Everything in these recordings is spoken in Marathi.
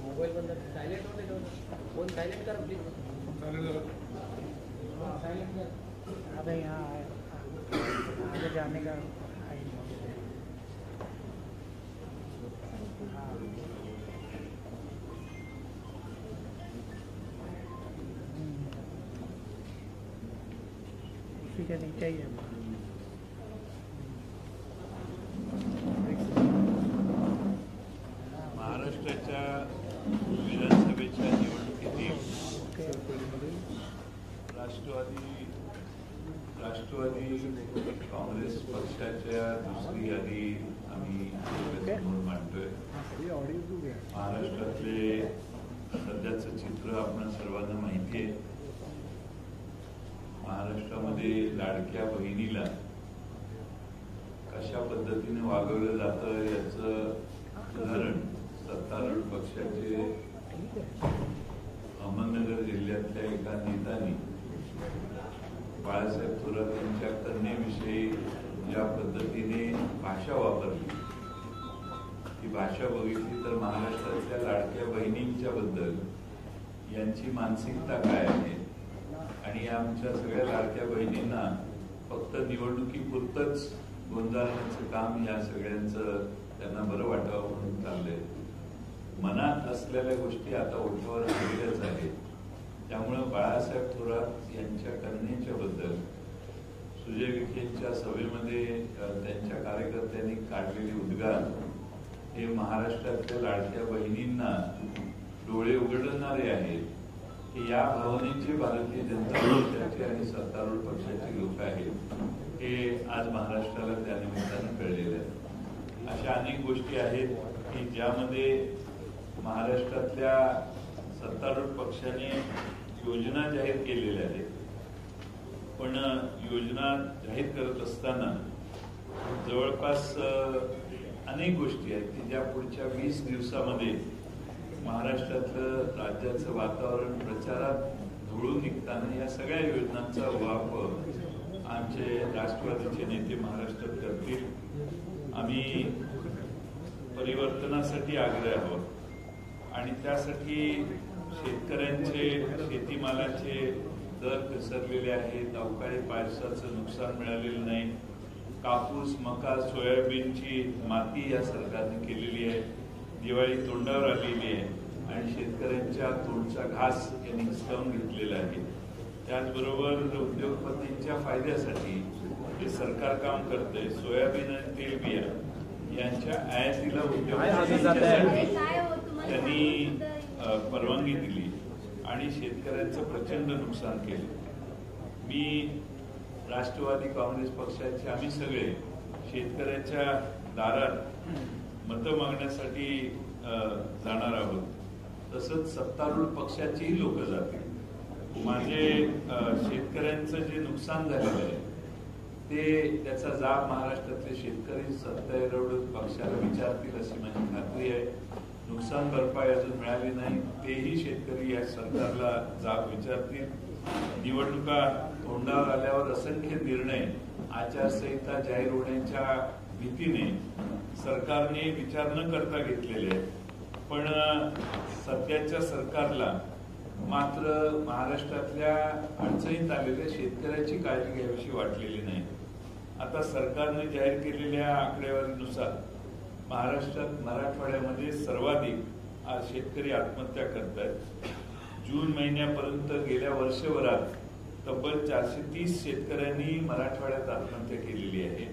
मोबाइल बंद साइलेंट होते फोन साइलेंट करा प्लीज साइलेंट कर। अबे यहाँ आगे जाने का उसी के नीचे ही है। महाराष्ट्राच्या विधानसभेच्या निवडणुकीतील राष्ट्रवादी काँग्रेस पक्षाच्या दुसरी यादी आम्ही समोर मांडतोय। महाराष्ट्रातले सध्याचं चित्र आपण सर्वांना माहिती आहे। महाराष्ट्रामध्ये लाडक्या बहिणीला कशा पद्धतीने वागवलं जातं याचं उदाहरण सत्तारूढ पक्षाचे अहमदनगर जिल्ह्यातल्या एका नेत्याने बाळासाहेब थोरात यांच्या कन्येविषयी ज्या पद्धतीने भाषा वापरली ती भाषा बघितली तर महाराष्ट्रातल्या लाडक्या बहिणींच्या बद्दल यांची मानसिकता काय आहे आणि आमच्या सगळ्या लाडक्या बहिणींना फक्त निवडणुकीपुरतंच गोंजारण्याचं काम या सगळ्यांचं त्यांना बरं वाटावं म्हणून चाललंय। मनात असलेल्या गोष्टी आता ओठावर आलेल्याच आहेत। त्यामुळे बाळासाहेब थोरात यांच्या कन्येच्या बद्दल सुजय विखेंच्या सभेमध्ये त्यांच्या कार्यकर्त्यांनी काढलेले उद्गार हे महाराष्ट्रातल्या लाडक्या बहिणींना डोळे उघडणारे आहेत की या भावनेचे भारतीय जनता पक्षाचे आणि सत्तारूढ पक्षाचे लोक आहेत हे आज महाराष्ट्राला त्या निमित्तानं कळलेले आहेत। अशा अनेक गोष्टी आहेत की ज्यामध्ये महाराष्ट्रातल्या सत्तारूढ पक्षाने योजना जाहीर केलेल्या आहेत, पण योजना जाहीर करत असताना जवळपास अनेक गोष्टी आहेत की ज्या पुढच्या 20 दिवसामध्ये महाराष्ट्रातलं राज्याचं वातावरण प्रचारात धुळून निघताना या सगळ्या योजनांचा वापर आमचे राष्ट्रवादीचे नेते महाराष्ट्रात करतील। आम्ही परिवर्तनासाठी आग्रह आहोत आणि त्यासाठी शेतकऱ्यांचे शेतीमालाचे दर घसरलेले आहेत, अवकाळी पावसाचं नुकसान मिळालेलं नाही, कापूस मका सोयाबीनची माती या सरकारने केलेली आहे, दिवाळी तोंडावर आलेली आहे आणि शेतकऱ्यांच्या तोंडचा घास यांनी हिसकावून घेतलेला आहे। त्याचबरोबर उद्योगपतींच्या फायद्यासाठी जे सरकार काम करतंय सोयाबीन आणि तेलबिया यांच्या आयातीला उद्योगपतींच्यासाठी त्यांनी परवानगी दिली आणि शेतकऱ्यांचं प्रचंड नुकसान केलं। मी राष्ट्रवादी काँग्रेस पक्षाचे आम्ही सगळे शेतकऱ्याच्या दारात मतं मागण्यासाठी जाणार आहोत, तसंच सत्तारूढ पक्षाचीही लोक जातील। माझे शेतकऱ्यांचं जे नुकसान झालेलं आहे त्याचा जाब महाराष्ट्रातले शेतकरी सत्तारूढ पक्षाला विचारतील अशी माझी खात्री आहे। नुकसान भरपाई अजून मिळाली नाही तेही शेतकरी या सरकारला जाब विचारतील। निवडणुका तोंडावर आल्यावर असंख्य निर्णय आचारसंहिता जाहीर होण्याच्या भीतीने सरकारने विचार न करता घेतलेले आहेत, पण सध्याच्या सरकारला मात्र महाराष्ट्रातल्या अडचणीत आलेल्या शेतकऱ्याची काळजी घ्यावीशी वाटलेली नाही। आता सरकारने जाहीर केलेल्या आकडेवारीनुसार महाराष्ट्रात मराठवाड्यामध्ये सर्वाधिक आज शेतकरी आत्महत्या करतायत। जून महिन्यापर्यंत गेल्या वर्षभरात तब्बल 430 शेतकऱ्यांनी मराठवाड्यात आत्महत्या केलेली आहे।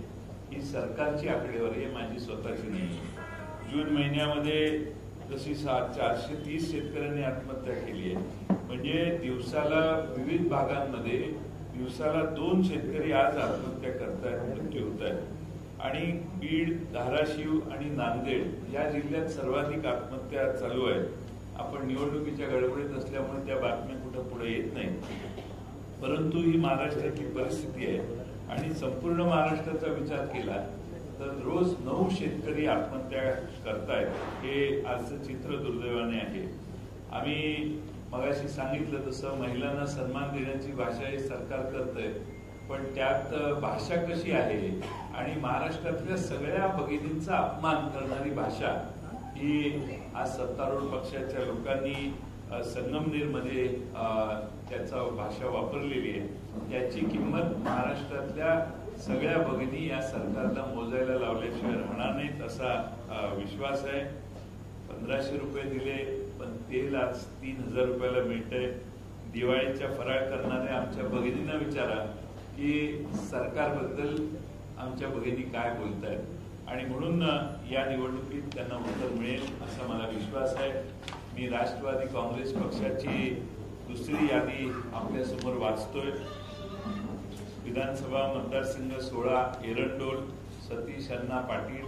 ही सरकारची आकडेवारी आहे, माझी स्वतःची नाही। जून महिन्यामध्ये जशी 430 शेतकऱ्यांनी आत्महत्या केली आहे, म्हणजे दिवसाला विविध भागांमध्ये दिवसाला 2 शेतकरी आज आत्महत्या करतायत, मृत्यू होत आहेत। आणि बीड, धाराशिव आणि नांदेड या जिल्ह्यात सर्वाधिक आत्महत्या चालू आहेत। आपण निवडणुकीच्या गडबडीत असल्यामुळे त्या बातम्या कुठं पुढे येत नाहीत, परंतु ही महाराष्ट्रातली परिस्थिती आहे। आणि संपूर्ण महाराष्ट्राचा विचार केला तर रोज 9 शेतकरी आत्महत्या करतायत. हे आजचं चित्र दुर्दैवाने आहे. आम्ही मगाशी सांगितलं तसं महिलांना सन्मान देण्याची भाषा हे सरकार करतंय, पण त्यात भाषा कशी आहे आणि महाराष्ट्रातल्या सगळ्या भगिनींचा अपमान करणारी भाषा ही आज सत्तारूढ पक्षाच्या लोकांनी संगमनेरमध्ये त्याचा भाषा वापरलेली आहे. याची किंमत महाराष्ट्रातल्या सगळ्या भगिनी या सरकारला मोजायला लावल्याशिवाय राहणार नाहीत असा विश्वास आहे. 1500 रुपये दिले, पण तेल आज 3000 रुपयाला मिळतंय. दिवाळीच्या फराळ करणाऱ्या आमच्या भगिनींना विचारा की सरकारबद्दल आमच्या भगिनी काय बोलतायत, आणि म्हणून या निवडणुकीत त्यांना उत्तर मिळेल असा मला विश्वास आहे. मी राष्ट्रवादी काँग्रेस पक्षाची दुसरी यादी आपल्या समोर वाचतोय. विधानसभा मतदारसंघ 16 एरंडोल सतीश अण्णा पाटील.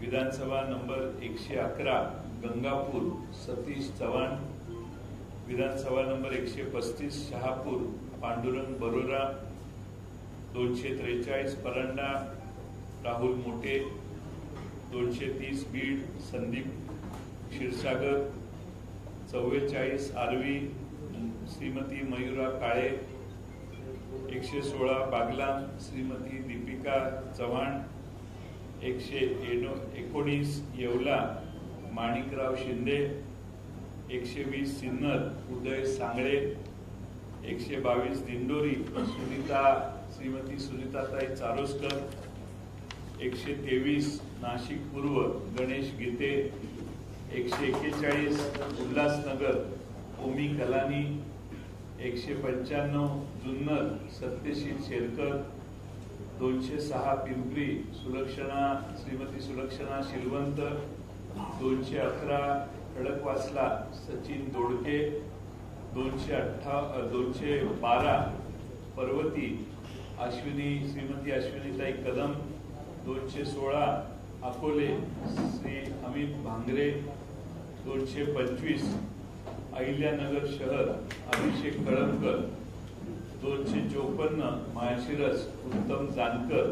विधानसभा नंबर 111 गंगापूर सतीश चव्हाण. विधानसभा नंबर 135 शहापूर पांडुरंग बरोरा. 243 परांडा राहुल मोठे. 230 बीड संदीप क्षीरसागर. 44 आर्वी श्रीमती मयुरा काळे. 116 बागलान श्रीमती दीपिका चव्हाण. 119 येवला माणिकराव शिंदे. 120 सिन्नर उदय सांगळे. 122 दिंडोरी श्रीमती सुनीताताई चारोस्कर. 123 नाशिक पूर्व गणेश गीते. 141 उल्हासनगर ओमी कलानी. 195 जुन्नर सत्यशील शेरकर. 206 पिंपरी श्रीमती सुलक्षणा शिलवंत. 211 खडकवासला सचिन दोडके. 212 पर्वती श्रीमती अश्विनीताई कदम. 216 अकोले श्री अमित भांगरे. 225 अहिल्यानगर शहर अभिषेक कळमकर. 254 माळशिरस उत्तम जानकर.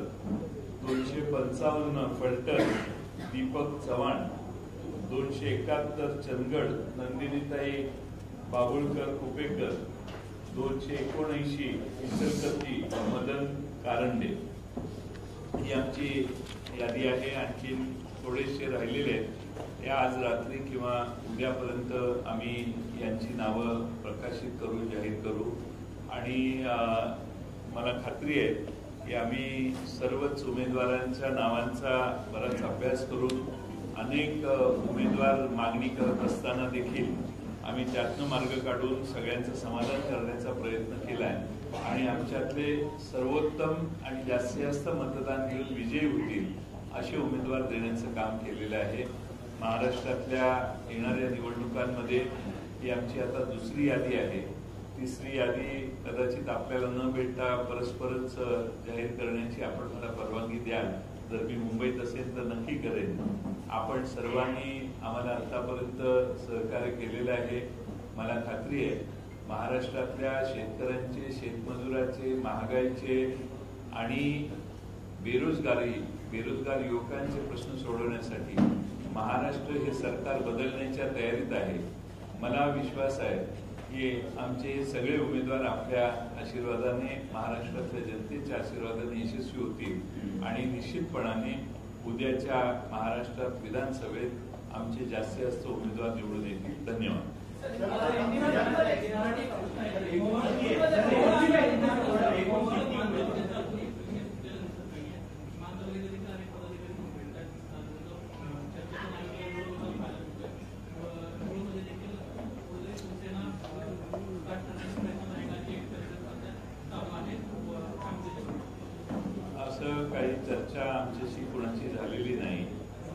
255 फलटण दीपक चव्हाण. 271 चंदगड नंदिनीताई बाबुळकर कुपेकर. 279 इचलकरंजी मदन कारंडे. ही आमची यादी आहे. आणखी थोडेसे राहिलेले आहेत, ते आज रात्री किंवा उद्यापर्यंत आम्ही यांची नावं प्रकाशित करू, जाहीर करू. आणि मला खात्री आहे की आम्ही सर्वच उमेदवारांच्या नावांचा बराच अभ्यास करून अनेक उमेदवार मागणी करत असताना देखील आम्ही त्यातनं मार्ग काढून सगळ्यांचं समाधान करण्याचा प्रयत्न केला आहे. आणि आमच्यातले सर्वोत्तम आणि जास्तीत जास्त मतदान घेऊन विजयी होतील असे उमेदवार देण्याचं काम केलेलं आहे. महाराष्ट्रातल्या येणाऱ्या निवडणुकांमध्ये ही आमची आता दुसरी यादी आहे. तिसरी यादी कदाचित आपल्याला न भेटता परस्परच जाहीर करण्याची आपण मला परवानगी द्याल. जर मी मुंबईत असेल तर नक्की करेन. आपण सर्वांनी आम्हाला आतापर्यंत सहकार्य केलेलं आहे. मला खात्री आहे महाराष्ट्रातल्या शेतकऱ्यांचे, शेतमजुराचे, महागाईचे आणि बेरोजगार युवकांचे प्रश्न सोडवण्यासाठी महाराष्ट्र हे सरकार बदलण्याच्या तयारीत आहे. मला विश्वास आहे की आमचे सगळे उमेदवार आपल्या आशीर्वादाने, महाराष्ट्रातल्या जनतेच्या आशीर्वादाने यशस्वी होतील आणि निश्चितपणाने उद्याच्या महाराष्ट्रात विधानसभेत आमचे जास्तीत जास्त उमेदवार निवडून येतील. धन्यवाद. असं काही चर्चा आमच्याशी कोणाची झालेली नाही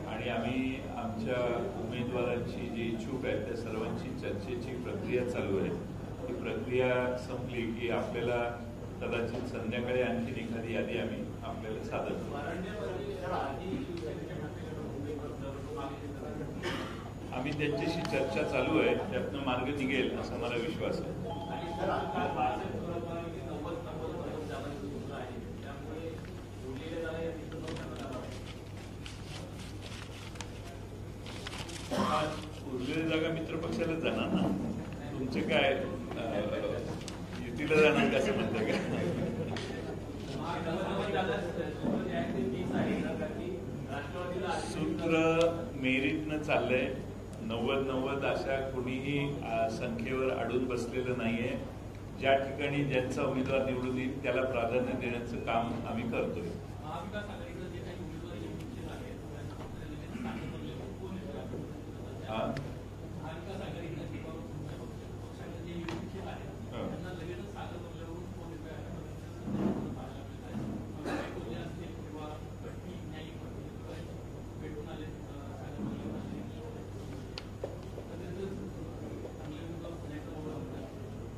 आणि आम्ही आमच्या उमेदवारांची जी इच्छुक आहेत त्या सर्वांची चर्चेची प्रक्रिया चालू आहे. ही प्रक्रिया संपली की आपल्याला कदाचित संध्याकाळी आणखी एखादी यादी आम्ही आपल्याला सादर करू. आम्ही त्यांच्याशी चर्चा चालू आहे, त्यातनं मार्ग निघेल असा मला विश्वास आहे. उरलेली जागा मित्र पक्षाला जाणार ना. तुमचे काय युतीला जाणार कसं म्हणताय का? सूत्र मेरिटनं चाललंय. 90-90 अशा कोणीही संख्येवर अडून बसलेलं नाहीये. ज्या ठिकाणी ज्यांचा उमेदवार निवडून येईल त्याला प्राधान्य देण्याचं काम आम्ही करतोय.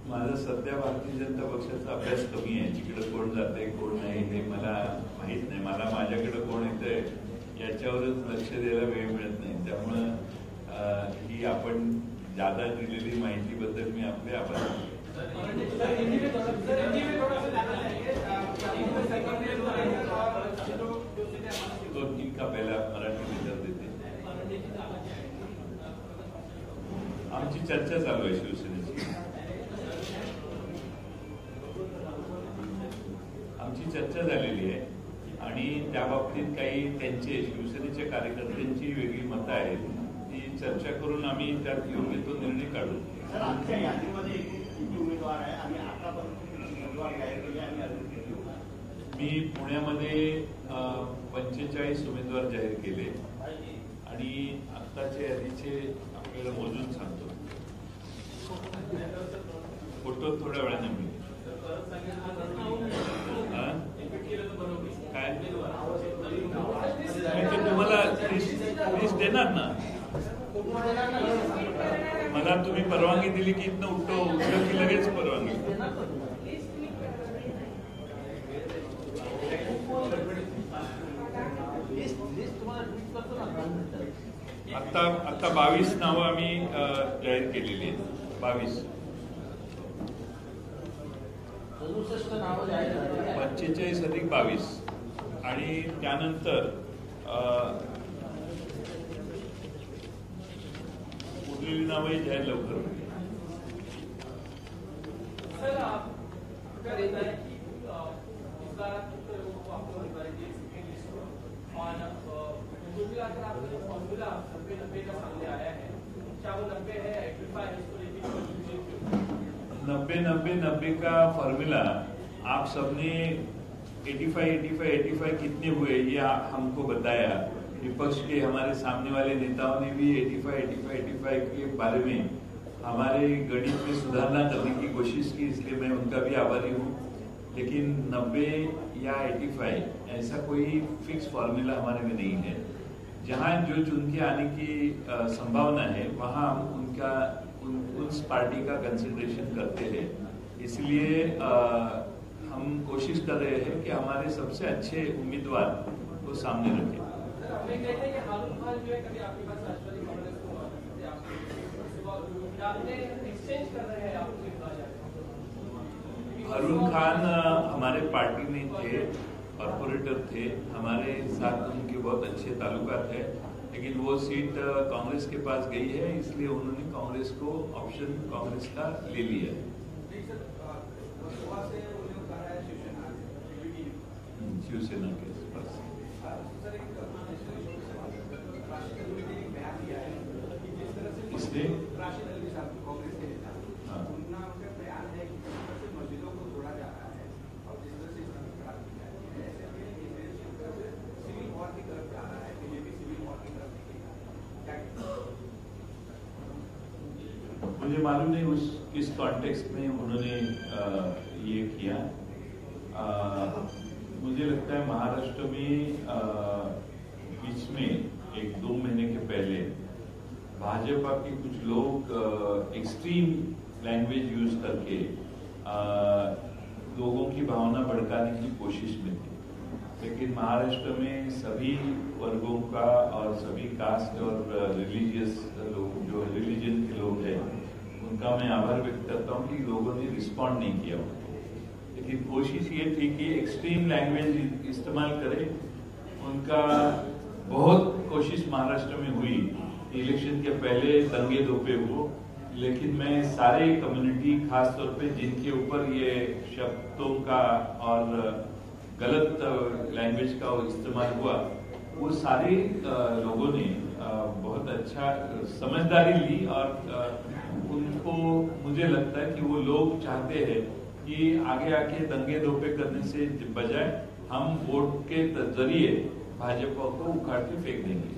माझा सध्या भारतीय जनता पक्षाचा अभ्यास कमी आहे. तिकडे कोण जाते कोण नाही हे मला माहित नाही. मला माझ्याकडे कोण येतंय याच्यावरच लक्ष द्यायला वेळ मिळत नाही. त्यामुळं ही आपण जादा दिलेली माहितीबद्दल मी आपले आभार. इनका पहिला मराठी विचार देते. आमची चर्चा चालू आहे शिवसेनेची. आमची चर्चा झालेली आहे आणि त्या बाबतीत काही त्यांचे शिवसेनेच्या कार्यकर्त्यांची वेगळी मतं आहेत. ती चर्चा करून आम्ही त्यात योग्य तो निर्णय काढू. मी पुण्यामध्ये 45 उमेदवार जाहीर केले आणि आत्ताचे यादीचे आपल्याला मोजून सांगतो. फोटो थोड्या वेळाने मी काय तुम्हाला लिस्ट देणार ना. मला तुम्ही परवानगी दिली की इथनं उठतो की लगेच परवानगी. आता 22 नावं आम्ही जाहीर केलेली आहेत. 22 45 अधिक 22 आणि त्यानंतर उरलेली नावंही जाहीर लवकर. नब्बे का फॉर्मूला आप सबने 85 कितने हुए ये हमको बताया. विपक्ष के हमारे सामने वाले नेताओं ने भी 85 के बारे में हमारे गणित में सुधारना करने की कोशिश की. इसलिए मैं उनका भी आभारी हूँ. लेकिन 90 या 85 ऐसा कोई फिक्स फॉर्मूला हमारे में नहीं है. जहाँ जो चुन के आने की संभावना है वहाँ हम उस पार्टी का कंसिडरेशन करते हैं. इसलिए हम कोशिश कर रहे हैं कि हमारे सबसे अच्छे उम्मीदवार को सामने रखें. हारून खान हमारे पार्टी में थे, कॉर्पोरेटर थे. हमारे साथ उनके बहुत अच्छे ताल्लुकात है. लेकिन वो सीट कांग्रेस के पास गई है. इसलिए उन्होंने कांग्रेस को ऑप्शन कांग्रेस का ले लिया है. शिवसेना के पास इसलिए मुझे मालूम नहीं किस कॉन्टेक्स्ट में उन्होंने ये किया. मुझे लगता है महाराष्ट्र में बीच में 1-2 महीने के पहले भाजपा के कुछ लोग एक्सट्रीम लैंग्वेज यूज करके लोगों की भावना भड़काने की कोशिश में थे. लेकिन महाराष्ट्र में सभी वर्गों का और सभी कास्ट और रिलीजियस लोग जो रिलीजन के लोग हैं उनका मैं आभार व्यक्त करता हूँ कि लोगों ने रिस्पॉन्ड नहीं किया उनको. लेकिन कोशिश ये थी कि एक्सट्रीम लैंग्वेज इस्तेमाल करें. उनका बहुत कोशिश महाराष्ट्र में हुई इलेक्शन के पहले दंगे धोपे हो, लेकिन मैं सारे कम्युनिटी, खास तौर पे जिनके ऊपर ये शब्दों का और गलत लैंग्वेज का इस्तेमाल हुआ, वो सारे लोगों ने बहुत अच्छा समझदारी ली और उनको, मुझे लगता है कि वो लोग चाहते हैं कि आगे आके दंगे धोपे करने से बजाय हम वोट के जरिए भाजपा को उखाड़ के फेंक देंगे।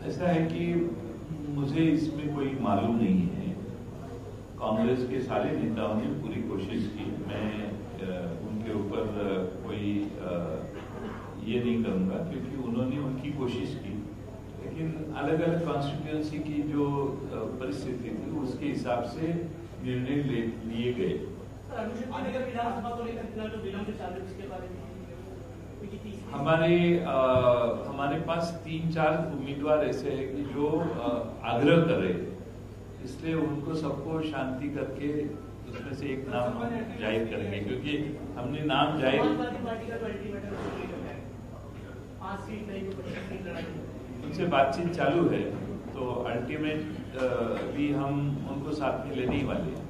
ऐसा है कि मुझे इसमें कोई मालूम नहीं है। कांग्रेस के सारे नेताओं ने पूरी कोशिश की, मैं उनके ऊपर कोई ये नहीं करूंगा क्योंकि उन्होंने उनकी कोशिश की, लेकिन अलग अलग कॉन्स्टिट्यूएंसी की जो परिस्थिति थी उसके हिसाब से निर्णय लिए गए। हमारे पास 3-4 उम्मीदवार ऐसे हैं कि जो आग्रह कर रहे थे, इसलिए उनको सबको शांति करके उसमें से एक नाम जाहिर करेंगे, क्योंकि हमने नाम जाहिर, उनसे बातचीत चालू है, तो अल्टीमेट भी हम उनको साथ में लेने ही वाले हैं।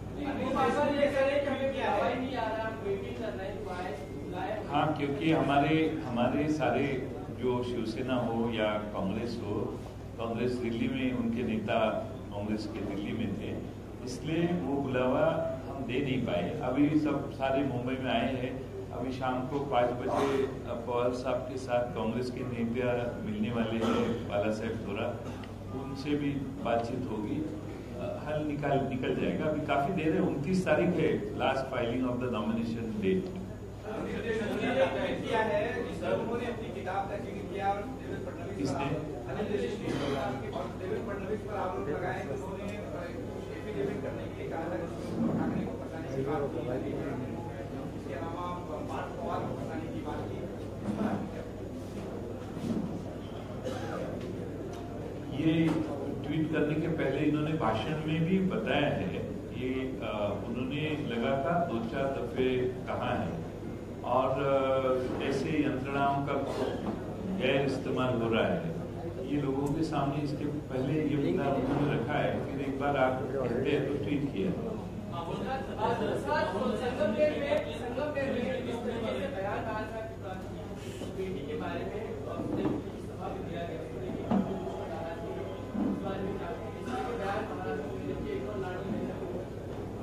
हाँ, क्योंकि हमारे सारे जो शिवसेना हो या कांग्रेस हो, कांग्रेस दिल्ली में उनके नेता कांग्रेस के दिल्ली में थे, इसलिए वो बुलावा हम दे नहीं पाए। अभी सब सारे मुंबई में आए हैं। अभी शाम को 5 बजे पवार साहब के साथ कांग्रेस के नेता मिलने वाले हैं, बाला साहेब थोड़ा, उनसे भी बातचीत होगी, हल निकल जाएगा। अभी काफी देर है, 29 तारीख है last filing of the nomination date. ये ट्वीट करने के पहले इन्होंने भाषण में भी बताया है, ये उन्होंने लगातार 2-4 दफे कहा है, और ऐसे यंत्रणाओं का गैर इस्तेमाल हो रहा है। ये लोगों के सामने इसके पहले ये मुद्दा उन्होंने रखा है, फिर एक बार आप कहते हैं तो ट्वीट किया।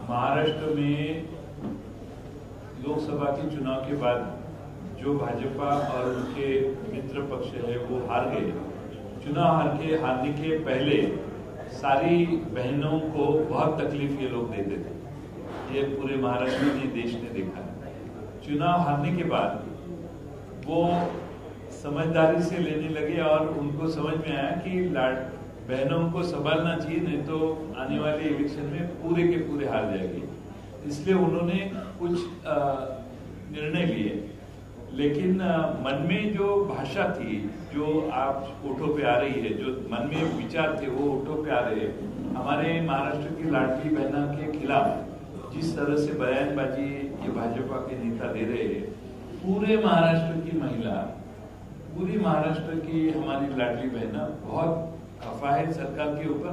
महाराष्ट्र में लोकसभा के चुनाव के बाद जो भाजपा और उनके मित्र पक्ष है वो हार गए। चुनाव हारने के पहले सारी बहनों को बहुत तकलीफ ये लोग देते थे, ये पूरे महाराष्ट्र ने, देश ने देखा। चुनाव हारने के बाद वो समझदारी से लेने लगे और उनको समझ में आया कि बहनों को संभालना चाहिए, नहीं तो आने वाले इलेक्शन में पूरे के पूरे हार जाएगी। इसलिए उन्होंने कुछ निर्णय लिए, लेकिन मन में जो भाषा थी, जो आप ओठों पे आ रही है, जो मन में विचार थे वो ओठों पे आ रहे हैं। हमारे महाराष्ट्र की लाडली बहना के खिलाफ जिस तरह से बयानबाजी ये भाजपा के नेता दे रहे हैं, पूरे महाराष्ट्र की महिला, पूरी महाराष्ट्र की हमारी लाडली बहना बहुत खफा है सरकार के ऊपर।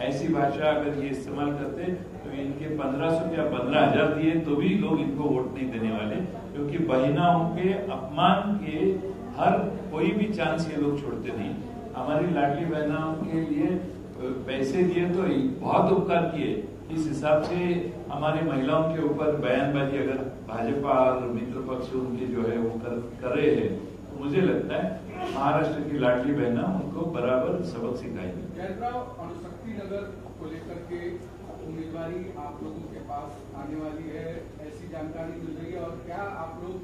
ऐसी भाषा अगर ये इस्तेमाल करते तो इनके 1500 या 15,000 दिए तो भी लोग इनको वोट नहीं देने वाले, क्योंकि बहनाओं के अपमान के हर कोई भी चांस ये लोग छोड़ते नहीं। हमारी लाडली बहनाओं के लिए पैसे दिए तो बहुत उपकार किए, इस हिसाब से हमारी महिलाओं के ऊपर बयानबाजी अगर भाजपा और मित्र पक्ष उनके जो है वो कर रहे हैं, तो मुझे लगता है महाराष्ट्र की लाडली बहना उनको बराबर सबक सिखाएगी। शक्ति नगर को लेकर के उम्मीदवारी आप लोगों के पास आने वाली है, ऐसी जानकारी मिल रही है, और क्या आप लोग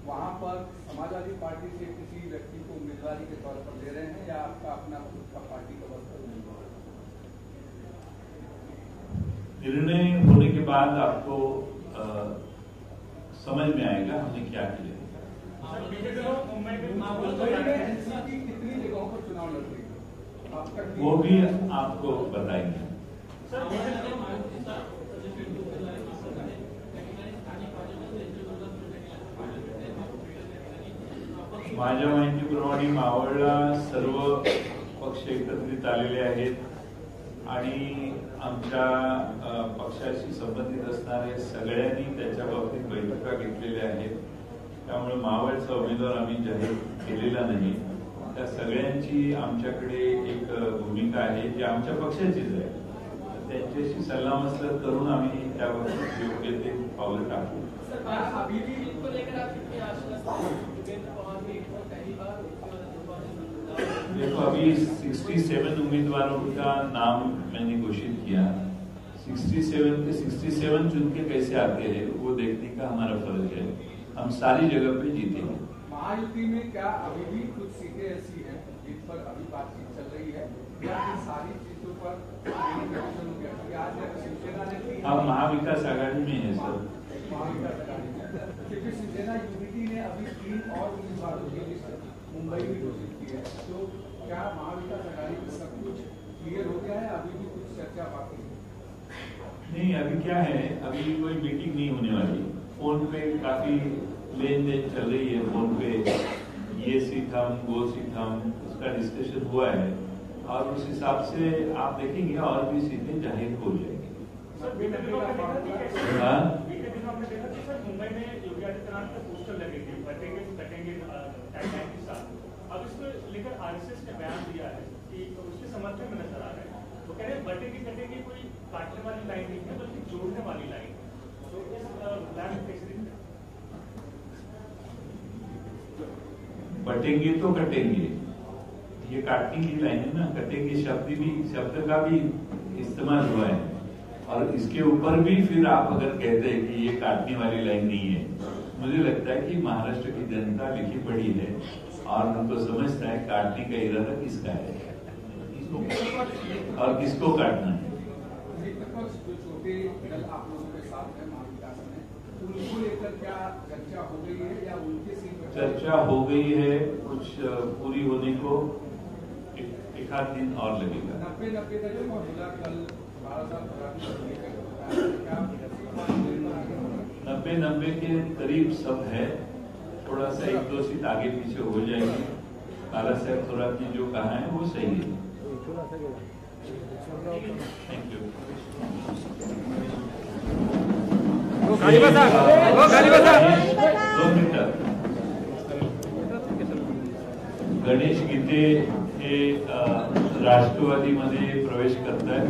वहां पर समाजवादी पार्टी से किसी व्यक्ति को उम्मीदवारी के तौर पर दे रहे हैं, या आपका अपना खुद का पार्टी का उम्मीदवार? निर्णय होने के बाद आपको समझ में आएगा हमने क्या किया। मुंबई में एनसीपी कितनी जगहों पर चुनाव लड़ रही है अब तक? वो भी आपको बताएंगे। माझ्या माहितीप्रमाणे मावळला सर्व पक्ष एकत्रित आलेले आहेत आणि आमच्या पक्षाशी संबंधित असणारे सगळ्यांनी त्याच्या बाबतीत बैठका घेतलेल्या आहेत। त्यामुळे मावळचा उमेदवार आम्ही जाहीर केलेला नाही। त्या सगळ्यांची आमच्याकडे एक भूमिका आहे जी आमच्या पक्षाचीच आहे। त्यांच्याशी सल्लामसलत करून आम्ही त्या बाबतीत योग्य ते पावलं टाकू। देखो अभी 67 उम्मीदवारों का नाम मैंने घोषित किया। 67 के 67 चुन के कैसे आते हैं वो देखने का हमारा फर्ज है। हम सारी जगह पे जीतेंगे। महायुति में क्या अभी भी कुछ सीटें ऐसी हैं जिन पर अभी बातचीत चल रही है या इन सारी चीजों पर शिवसेना ने? हम महाविकास आघाड़ी में है सर। महाविकास आघाड़ी में क्योंकि शिवसेना यूनिटी ने अभी 3 और उम्मीदवारों की लिस्ट मुंबई में घोषित की है, तो क्या महाविकास आघाड़ी में सब कुछ क्लियर हो गया है? अभी भी कुछ चर्चा बाकी है? नहीं, अभी क्या है, अभी कोई मीटिंग नहीं होने वाली। फोन पे काफी लेन देन चल रही है। फोन पे ये सीट हम वो सीट हम उसका डिस्कशन हुआ है और उस हिसाब से आप देखेंगे और भी सीटें जाहिर हो जाएंगी। मुंबई में योगी आदित्यनाथ के पोस्टर लगेंगे, बटेंगे कटेंगे टैगलाइन के साथ। अब इसको लेकर आरएसएस ने बयान दिया है कि उसके समर्थन में नजर आ रहे हैं। वो कह रहे हैं बटेंगे कटेंगे कोई काटने वाली लाइन नहीं है बल्कि जोड़ने वाली लाइन। तो इस प्लान कैसे देखते हैं? बटेंगे तो कटेंगे, ये काटने की लाइन है ना। कटेंगे शब्द का भी इस्तेमाल हुआ है और इसके ऊपर भी फिर आप अगर कहते हैं कि ये काटने वाली लाइन नहीं है, मुझे लगता है कि महाराष्ट्र की जनता लिखी पढ़ी है और हमको समझता है काटने का इरादा किसका है और किसको काटना है। जो छोटे दल आप लोगों के साथ है महाविकास में, उनको लेकर क्या चर्चा हो गई है या उनके सीट पर चर्चा हो गई है? कुछ पूरी होने को एक आध दिन और लगेगा। 90 का जो मामला कल 12 90 के करीब सब है। थोड़ा सा 1-2 सीट आगे पीछे हो जाएगी। बाला साहब थोरात ने जो कहा है वो सही है। Thank you. गणेश गीते हे राष्ट्रवादीमध्ये प्रवेश करतायत।